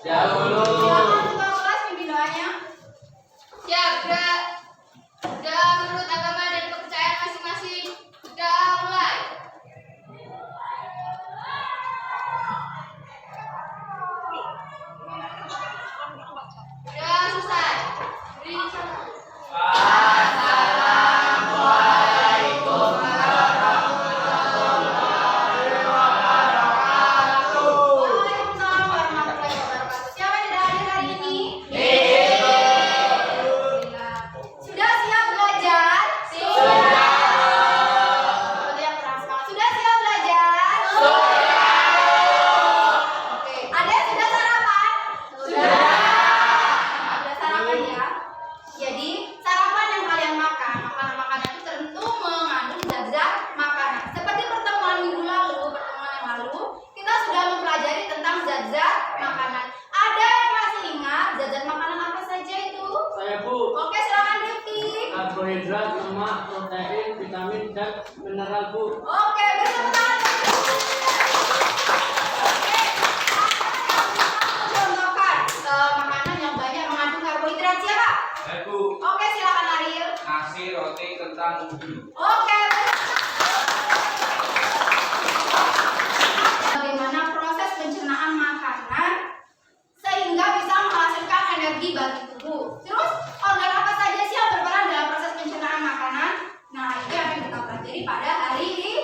Dahulu. Silakan ketua kelas pimpin doanya. Siap, udah menurut agama dan kepercayaan masing-masing. Udah mulai. Udah selesai. Beri salam. Assalamualaikum warahmatullahi wabarakatuh. Waalaikumsalam warahmatullahi wabarakatuh. Siapa yang tidak hadir hari ini? Sudah siap belajar? Sudah. Seperti yang kurang semangat. Sudah siap belajar? Oke. Ada yang sudah sarapan? Sudah sarapan ya. Jadi sarapan yang kalian makan, makanan-makanan itu tentu mengandung zat-zat makanan. Seperti pertemuan minggu lalu, pertemuan yang lalu, kita sudah mempelajari tentang zat-zat makanan. Ada yang masih ingat zat-zat makanan apa saja itu? Saya Bu. Oke, silakan Rifki. Karbohidrat, lemak, protein, vitamin, dan mineral Bu. Oke, beri tepuk tangan. Oke, contohkan makanan yang banyak mengandung karbohidrat siapa? Saya Bu. Oke, silakan Ariel. Nasi, roti, kentang, ubi. Oke. Bagaimana proses pencernaan makanan sehingga bisa menghasilkan energi bagi tubuh. Terus organ apa saja sih yang berperan dalam proses pencernaan makanan? Nah, itu yang akan kita pelajari pada hari ini.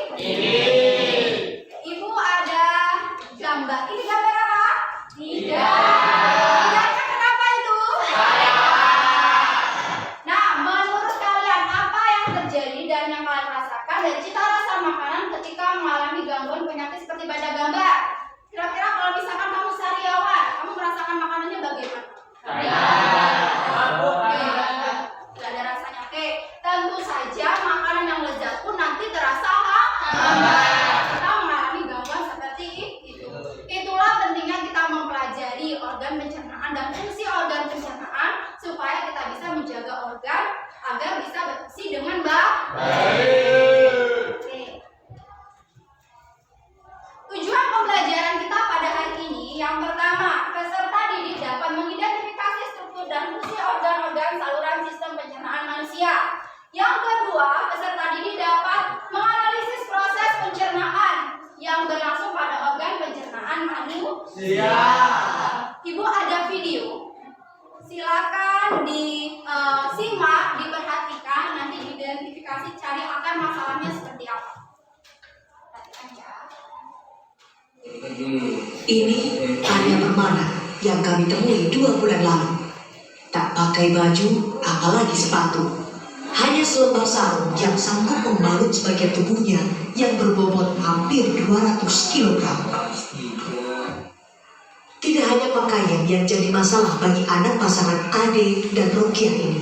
Ibu ada gambar. Ini gambar apa? Tidaknya kenapa itu? Nah, menurut kalian apa yang terjadi dan yang kalian rasakan dari cita rasa makanan ketika mengalami gangguan penyakit seperti pada gambar? Kira-kira kalau misalkan kamu sariawan, kamu merasakan makanannya bagaimana? Tidak ada rasanya. Oke, tentu saja makanan yang lezat pun nanti terasa hambar. Kita mengalami gangguan seperti itu. Itulah pentingnya kita mempelajari organ pencernaan dan fungsi organ pencernaan supaya kita bisa menjaga organ agar bisa berfungsi dengan baik. Oke. Tujuan pembelajaran kita pada hari ini yang pertama, peserta didik dapat mengidentifikasi struktur dan fungsi organ-organ saluran sistem pencernaan manusia. Yang kedua, peserta didik dapat menganalisis proses pencernaan yang berlangsung pada organ pencernaan manusia. Ibu ada video, silakan disimak, diperhatikan, nanti diidentifikasi, cari akar masalahnya seperti apa. Perhatikan ya. Ini Arya Permana yang kami temui 2 bulan lalu. Tak pakai baju, apalagi sepatu. Hanya selembar sarung yang sanggup membalut sebagian tubuhnya yang berbobot hampir 200 kg. Tidak hanya pakaian yang jadi masalah bagi anak pasangan Ade dan Rokiah ini.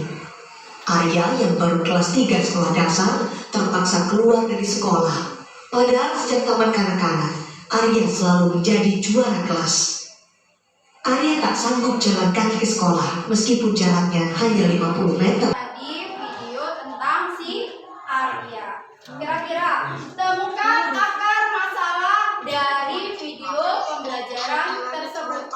Arya yang baru kelas 3 sekolah dasar terpaksa keluar dari sekolah. Padahal sejak taman kanak-kanak, Arya selalu menjadi juara kelas. Arya tak sanggup jalan kaki ke sekolah meskipun jaraknya hanya 50 meter. Tadi video tentang si Arya. Kira-kira temukan akar masalah dari video pembelajaran tersebut.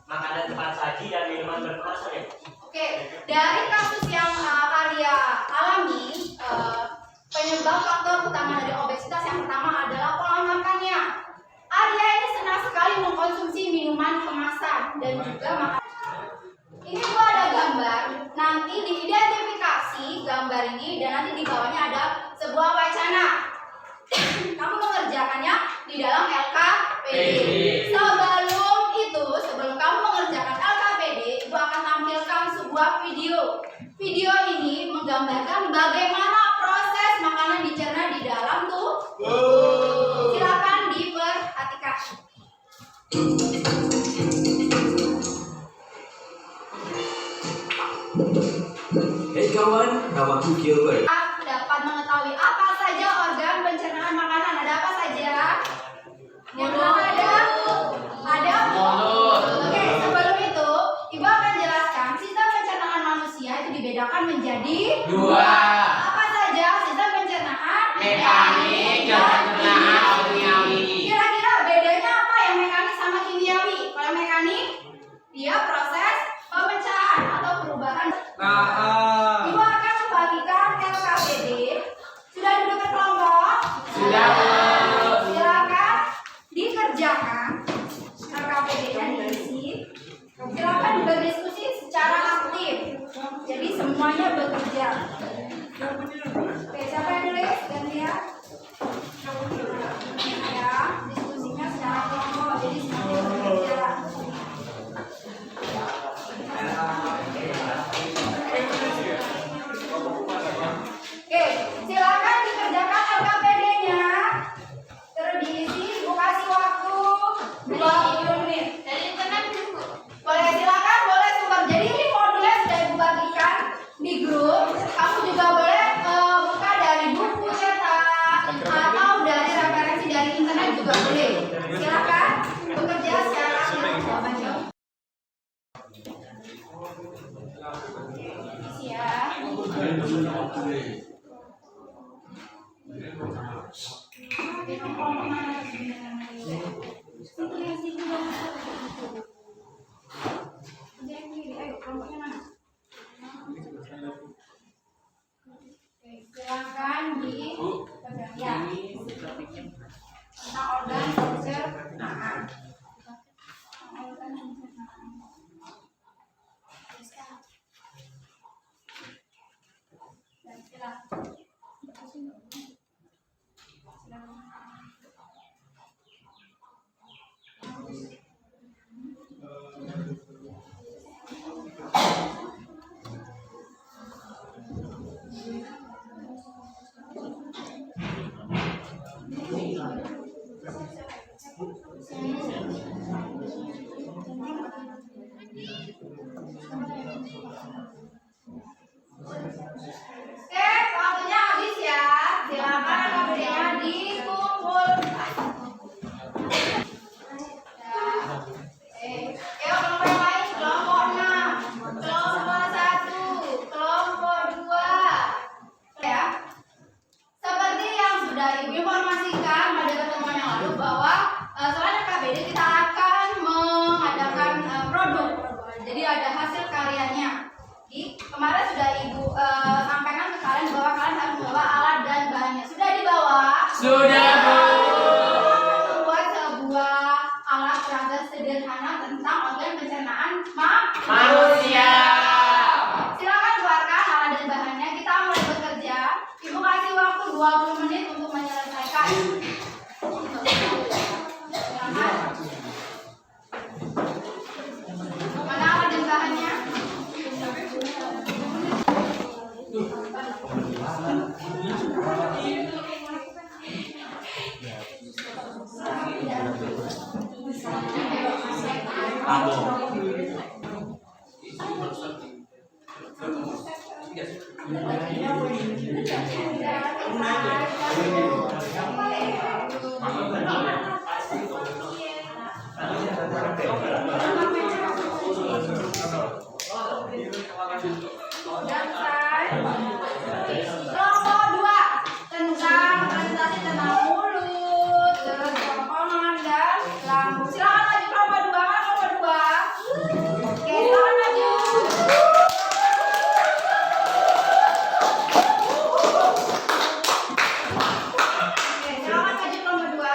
Makanan cepat saji dan minuman berkemasan ya. Oke, dari kasus yang Arya alami, penyebab faktor utama dari obesitas yang pertama adalah pola makannya. Arya ini senang sekali mengkonsumsi minuman kemasan dan juga makan. Ini gua ada gambar, nanti diidentifikasi gambar ini dan nanti di bawahnya ada sebuah wacana. Kamu mengerjakannya di dalam LKPD. Sebelum kamu mengerjakan LKPD, ibu akan tampilkan sebuah video. Video ini menggambarkan bagaimana proses makanan dicerna di dalam tubuh. Silakan diperhatikan. Hei kawan, namaku Gilbert. Dapat mengetahui apa saja organ pencernaan makanan. Ada apa saja? Yang pertama ada mulut. Oke, sebelum itu ibu akan jelaskan sistem pencernaan manusia itu dibedakan menjadi 2. Apa saja sistem pencernaan? Mekanik dan pencernaan kimiawi. Kira-kira bedanya apa yang mekanik sama kimiawi? Kalau mekanik juga boleh. Silakan bekerja secara maju. Silakan di ya tentang organ pencernaan. Oke, waktunya habis ya. Silakan KBD-nya dikumpulkan. Kelompok yang lain, kelompok 6, kelompok 1, kelompok 2. Ya. Seperti yang sudah Ibu informasikan pada pertemuan yang lalu bahwa selain KBD kita akan mengadakan produk. Jadi ada hasil karyanya. Kemarin sudah Ibu sampaikan ke kalian bahwa kalian harus membawa alat dan bahannya. Sudah dibawa? Sudah, Bu. Buat sebuah alat peraga sederhana tentang organ pencernaan Manusia. Silakan keluarkan alat dan bahannya. Kita mulai bekerja. Ibu kasih waktu 20 menit untuk menyelesaikan. Mana alat dan bahannya? Kelompok 2 tentang presentasi tentang mulut, terus kerongkongan dan lambung. Silakan maju kelompok 2, kelompok 2. Oke, silakan maju. Oke, silakan maju kelompok 2.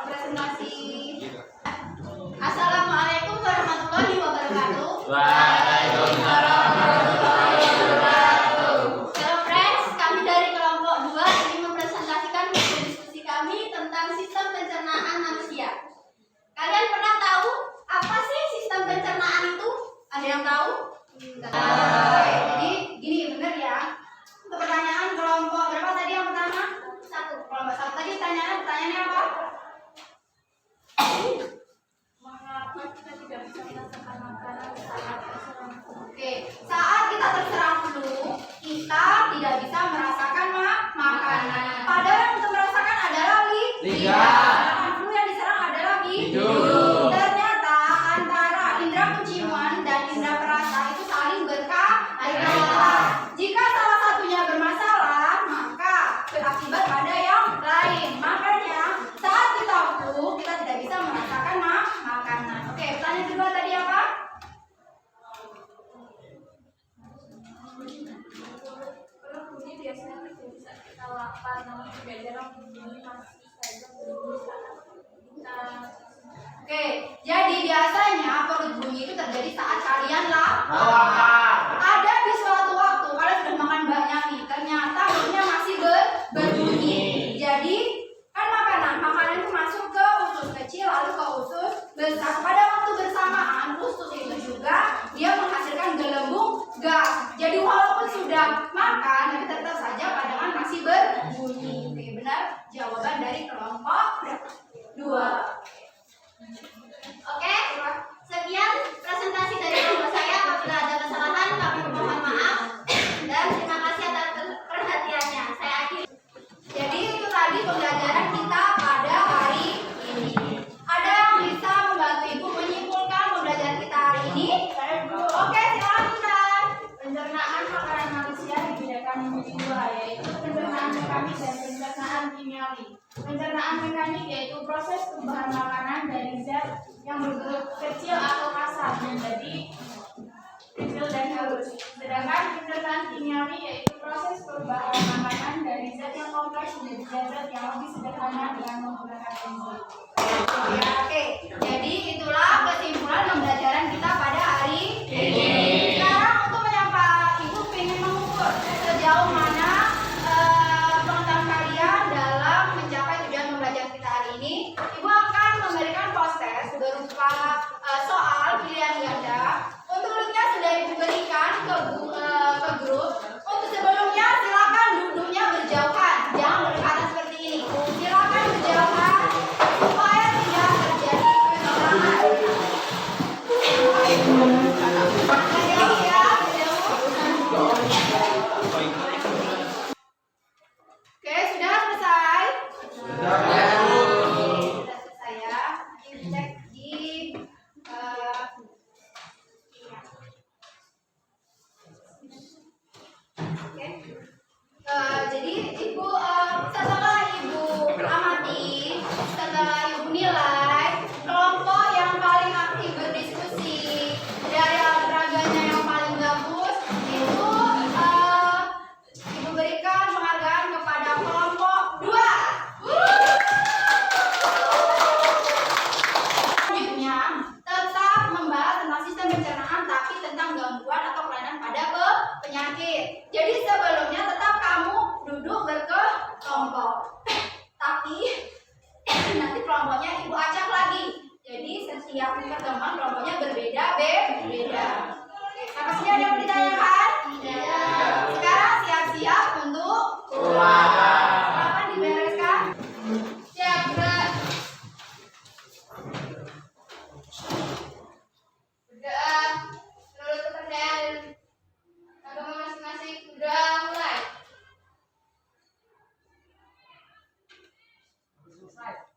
Presentasi. Assalamualaikum warahmatullahi wabarakatuh. Waalaikumsalam. Hello friends, kami dari kelompok 2 ingin mempresentasikan diskusi kami tentang sistem pencernaan manusia. Kalian pernah tahu apa sih sistem pencernaan itu? Ada yang tahu? Jadi gini bener ya. Untuk pertanyaan kelompok berapa tadi yang pertama? 1. Kelompok 1 tadi pertanyaannya apa? Mengapa kita tidak bisa merasakan makanan saat terserang flu? Oke, saat kita terserang flu, kita tidak bisa merasakan makanan. Padahal yang untuk merasakan adalah lidah. Flu yang diserang adalah hidung. Ternyata antara indera penciuman dan indera perasa itu saling berkaitan. Jika salah satunya bermasalah, maka berakibat pada yang lain. Makanya saat kita flu, kita tidak bisa merasakan makanan. Oke, pertanyaan kedua tadi apa? Kalau bunyi biasanya terjadi saat kita lapar, namun tidak jarang bunyi masih saja bunyi saat kita. Oke, jadi biasanya perut bunyi itu terjadi saat kalian lapar. Ada di suatu waktu kalian sudah makan banyak nih, ternyata perutnya masih berbunyi. Jadi kan makanan itu masuk ke usus kecil lalu ke usus besar. Pada waktu bersamaan usus itu juga dia menghasilkan gelembung gas. Jadi walaupun sudah makan tapi tetap saja padangan masih berbunyi. Oke, benar jawaban dari kelompok 2. Oke, sekian presentasi dari kelompok saya. Apabila ada kesalahan kami mohon maaf dan terima kasih atas perhatiannya. Saya akhiri. Jadi itu tadi pembelajaran kita pencernaan mekanik yaitu proses perubahan makanan dari zat yang berbentuk kecil atau kasar menjadi kecil dan halus. Sedangkan pencernaan kimiawi yaitu proses perubahan makanan dari zat yang kompleks menjadi zat yang lebih sederhana dengan menggunakan enzim. Ya, oke, jadi itulah kesimpulan pembelajaran kita pada hari ini. Sekarang untuk menyapa Ibu ingin mengukur sejauh mana pengetahuan kalian dalam mencapai tujuan pembelajaran kita hari ini. Ibu akan memberikan poster berupa soal pilihan ganda. Untuk linknya sudah Ibu berikan ke grup. Untuk sebelumnya silakan duduknya berjauhan, jangan berdekatan seperti ini. Silakan berjauhan supaya tidak terjadi keseimbangan. Berjauh ya, berjauh. Oke, sudah selesai? Sudah selesai ya. Ini cek di Oke. Jadi Ibu setelah Ibu amati, setelah Ibu nilai kelompok yang paling aktif berdiskusi dari olahraganya yang paling bagus itu Ibu berikan penghargaan kepada kelompok 2. Selanjutnya tetap membahas tentang sistem pencernaan tapi tentang gangguan atau kelainan pada penyakit. Jadi sebelumnya tetap kamu duduk berkelompok. Tapi nanti kelompoknya Ibu acak lagi. Jadi setiap pertemuan kelompoknya berbeda-beda. Sampai sini ada yang mau ditanyakan? Tidak. Sekarang siap-siap untuk keluar. Silakan dibereskan. Siap, gerak. Berdoa menurut kepercayaan agama masing-masing. Berdoa mulai. Selesai.